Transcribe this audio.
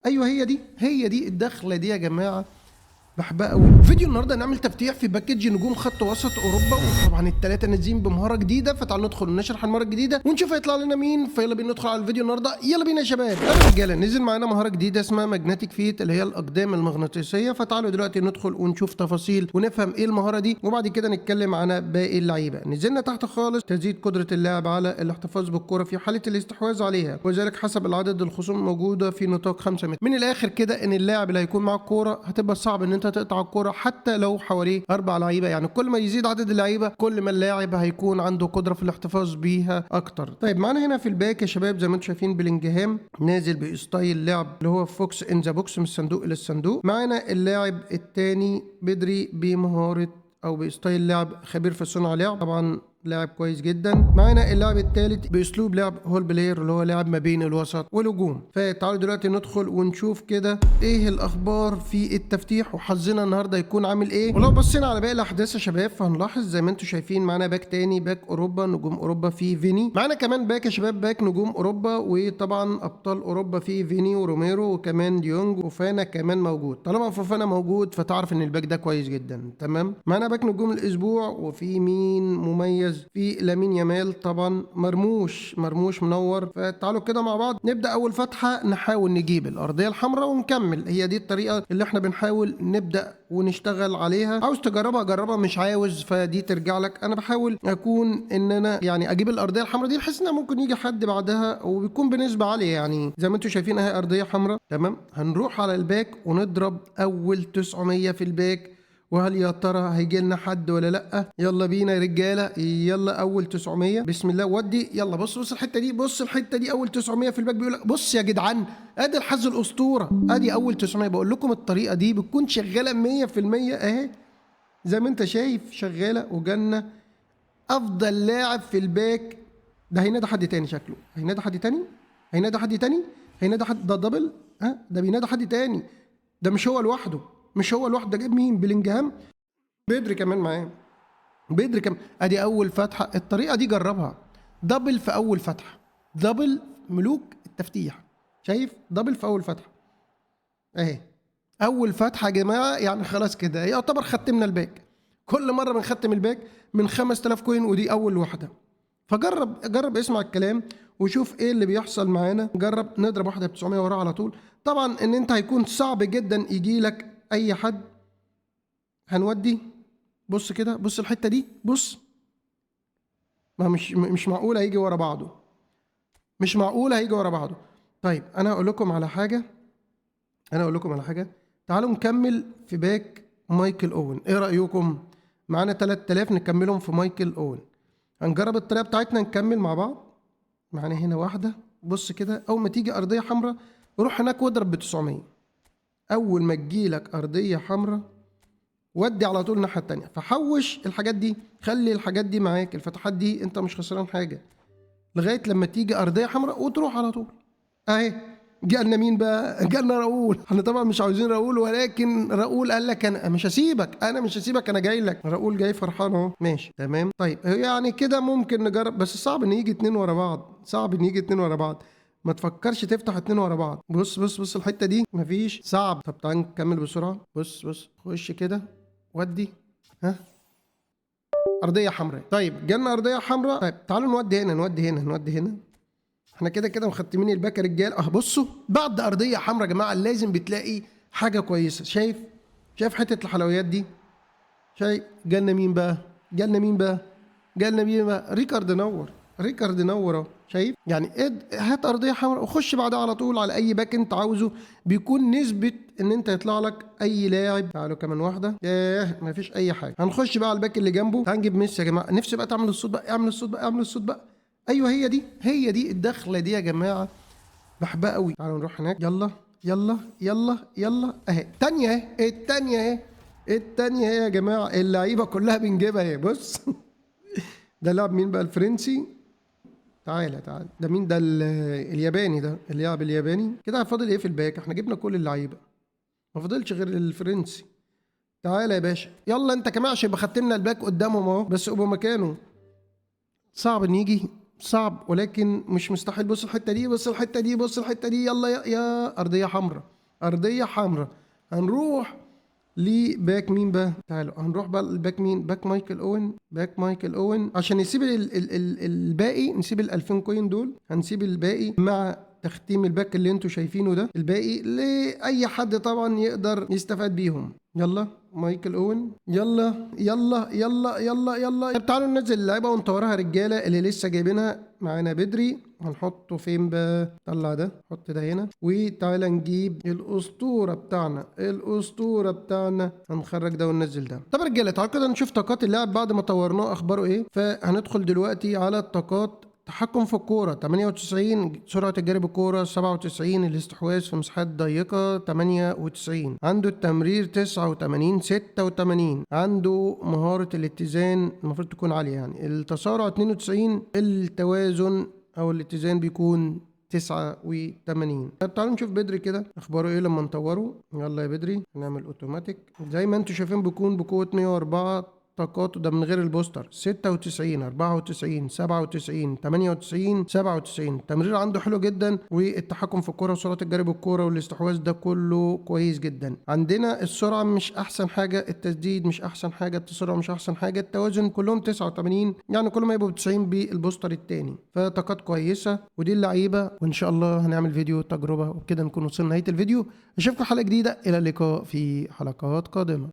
ايوه هي دي الدخله دي يا جماعه، بحبها قوي. فيديو النهارده هنعمل تفتيح في باكج نجوم خط وسط اوروبا، وطبعا الثلاثه نازلين بمهاره جديده، فتعالوا ندخل ونشرح المهاره الجديده ونشوف هيطلع لنا مين. فيلا بينا ندخل على الفيديو النهارده، يلا بينا يا شباب. يا رجاله نزل معانا مهاره جديده اسمها ماجنتيك فيت، اللي هي الاقدام المغناطيسيه. فتعالوا دلوقتي ندخل ونشوف تفاصيل ونفهم ايه المهاره دي، وبعد كده نتكلم عن باقي اللعيبه. نزلنا تحت خالص، تزيد قدره اللاعب على الاحتفاظ بالكره في حاله الاستحواذ عليها، وذلك حسب العدد الخصوم الموجوده في نطاق 5 متر. من الاخر كده ان اللاعب اللي هيكون معاه الكوره هتبقى صعب ان انت تقطع الكوره حتى لو حواليه 4 لعيبه. يعني كل ما يزيد عدد اللعيبه كل ما اللاعب هيكون عنده قدره في الاحتفاظ بيها اكتر. طيب معانا هنا في الباك يا شباب زي ما انتم شايفين بلينجهام نازل بستايل لعب اللي هو فوكس ان ذا بوكس، من الصندوق الى الصندوق. معانا اللاعب الثاني بدري بمهاره او بستايل لعب خبير في صنع لعب، طبعا لاعب كويس جدا. معانا اللاعب الثالث باسلوب لعب هول بلاير، اللي هو لاعب ما بين الوسط والهجوم. فتعالوا دلوقتي ندخل ونشوف كده ايه الاخبار في التفتيح وحظنا النهارده يكون عامل ايه. ولو بصينا على باقي الاحداث يا شباب فهنلاحظ زي ما انتم شايفين معانا باك تاني، باك اوروبا نجوم اوروبا في فيني. معانا كمان باك يا شباب باك نجوم اوروبا، وطبعا ابطال اوروبا في فيني وروميرو وكمان ديونج وفانا كمان موجود. طالما فوفانا موجود فتعرف ان الباك ده كويس جدا. تمام. معانا باك نجوم الاسبوع، وفي مين مميز؟ في لامين يامال طبعا، مرموش منور. فتعالوا كده مع بعض نبدا اول فتحه، نحاول نجيب الارضيه الحمراء ونكمل. هي دي الطريقه اللي احنا بنحاول نبدا ونشتغل عليها. عاوز تجربها جربها، مش عاوز فدي ترجع لك. انا بحاول اكون ان انا يعني اجيب الارضيه الحمراء دي بحيث انها ممكن يجي حد بعدها وبيكون بنسبه عاليه. يعني زي ما انتم شايفين اهي ارضيه حمراء. تمام. هنروح على الباك ونضرب اول 900 في الباك، وهل يا ترى هيجي لنا حد ولا لا؟ يلا بينا يا رجاله، يلا اول 900 بسم الله ودي. يلا بص الحته دي، بص الحته دي اول 900 في الباك. بيقول لك بص يا جدعان، ادي الحظ الاسطوره، ادي اول 900. بقول لكم الطريقه دي بتكون شغاله 100% اهي، زي ما انت شايف شغاله. وجالنا افضل لاعب في الباك. ده هينادى حد تاني، شكله هينادى حد تاني، هينادى حد تاني، هينادى حد. ده دبل، ها ده بينادى حد تاني. ده مش هو لوحده، مش هو لوحده. ده جايب مين؟ بلينجهام، بدري كمان معاه، بدري كمان. ادي اول فتحه. الطريقه دي جربها، دبل في اول فتحه، دبل ملوك التفتيح. شايف؟ دبل في اول فتحه اهي. اول فتحه يا جماعه، يعني خلاص كده يعتبر ختمنا الباك. كل مره بنختم الباك من 5000 كوين، ودي اول واحده. جرب اسمع الكلام وشوف ايه اللي بيحصل معانا. جرب نضرب واحده ب 900 وراها على طول. طبعا ان انت هيكون صعب جدا يجي لك اي حد. هنودي بص كده، بص الحته دي، بص. ما مش معقول هيجي ورا بعضه، مش معقول هيجي ورا بعضه. طيب انا هقول لكم على حاجه، تعالوا نكمل في باك مايكل اوين. ايه رايكم؟ معانا 3000 نكملهم في مايكل اوين. هنجرب الطريقه بتاعتنا نكمل مع بعض. معانا هنا واحده، بص كده اول ما تيجي ارضيه حمراء روح هناك واضرب ب 900. اول ما تجيلك ارضيه حمراء ودي على طول الناحيه التانيه. فحوش الحاجات دي، خلي الحاجات دي معاك، الفتحات دي انت مش خسران حاجه لغايه لما تيجي ارضيه حمراء وتروح على طول اهي. جالنا مين بقى؟ جالنا راؤول. احنا طبعا مش عاوزين راؤول، ولكن راؤول قال لك انا مش هسيبك، انا جاي لك. راؤول جاي فرحان اهو. ماشي تمام. طيب يعني كده ممكن نجرب، بس صعب ان يجي اتنين ورا بعض، صعب ان يجي اتنين ورا بعض. ما تفكرش تفتح اتنين ورا بعض. بص الحته دي مفيش، صعب. طب تعال نكمل بسرعه. بص خش كده ودي. ها ارضيه حمراء. طيب جالنا ارضيه حمراء. طيب تعالوا نودي هنا. احنا كده مختمين الباك يا رجال. بصوا بعد ارضيه حمراء يا جماعه لازم بتلاقي حاجه كويسه. شايف حته الحلويات دي؟ شايف جالنا مين بقى؟ ريكارد نور اهو. شايف يعني هات ارضيه حمراء وخش بعدها على طول على اي باك انت عاوزه. بيكون نسبه ان انت يطلع لك اي لاعب. تعالوا كمان واحده. مفيش اي حاجه. هنخش بقى على الباك اللي جنبه. هنجيب ميسي يا جماعه. نفسي بقى تعمل الصوت بقى، اعمل الصوت بقى. ايوه هي دي الدخله دي يا جماعه، بحبها قوي. تعالوا نروح هناك. يلا اهي التانية اهي يا جماعه. اللعيبه كلها بنجيبها اهي. بص ده لاعب مين بقى؟ الفرنسي. تعالى ده مين ده؟ الياباني. ده اللاعب الياباني. كده فاضل ايه في الباك؟ احنا جبنا كل اللعيبه، ما فاضلش غير الفرنسي. تعالى يا باشا، يلا انت كمان عشان يبقى ختمنا الباك قدامهم اهو. بس ابو مكانه صعب ان يجي، صعب ولكن مش مستحيل. بص الحته دي، بص الحته دي، بص الحته دي، يلا يا ارضيه حمراء، ارضيه حمراء. هنروح لباك مين بقى؟ تعالوا هنروح بقى الباك مين؟ باك مايكل اوين. باك مايكل اوين عشان نسيب الباقي، نسيب ال 2000 كوين دول، هنسيب الباقي مع تختيم الباك اللي انتوا شايفينه ده، الباقي لاي حد طبعا يقدر يستفاد بيهم. يلا مايكل اوين، يلا يلا يلا يلا يلا. طب تعالوا ننزل اللعيبه ونطورها رجاله اللي لسه جايبينها معانا بدري. هنحطه فين بقى؟ طلع ده، حط ده هنا، وتعالى نجيب الاسطوره بتاعنا، الاسطوره بتاعنا. هنخرج ده وننزل ده. طب رجاله تعالوا كده نشوف طاقات اللاعب بعد ما طورناه اخباره ايه. فهندخل دلوقتي على الطاقات. تحكم في الكورة 98، سرعة الجري بالكورة 97، الاستحواذ في مساحات ضيقة 98، عنده التمرير 89 86، عنده مهارة الاتزان المفروض تكون عالية يعني، التسارع 92، التوازن أو الاتزان بيكون 89. طب تعالوا نشوف بدري كده اخباره ايه لما نطوره. يلا يا بدري نعمل اوتوماتيك زي ما انتم شايفين، بيكون بقوة 104 طاقاته ده من غير البوستر. 96 94 97 98 97. التمرير عنده حلو جدا، والتحكم في الكرة وسرعة الجري بالكرة والاستحواذ ده كله كويس جدا. عندنا السرعة مش احسن حاجة، التسديد مش احسن حاجة، التسارع مش احسن حاجة، التوازن كلهم 89، يعني كل ما يبقوا 90 بالبوستر التاني. فطاقات كويسة ودي اللعيبة، وان شاء الله هنعمل فيديو تجربة وبكده نكون وصلنا نهاية الفيديو. اشوفكم حلقة جديدة، الى اللقاء في حلقات قادمة.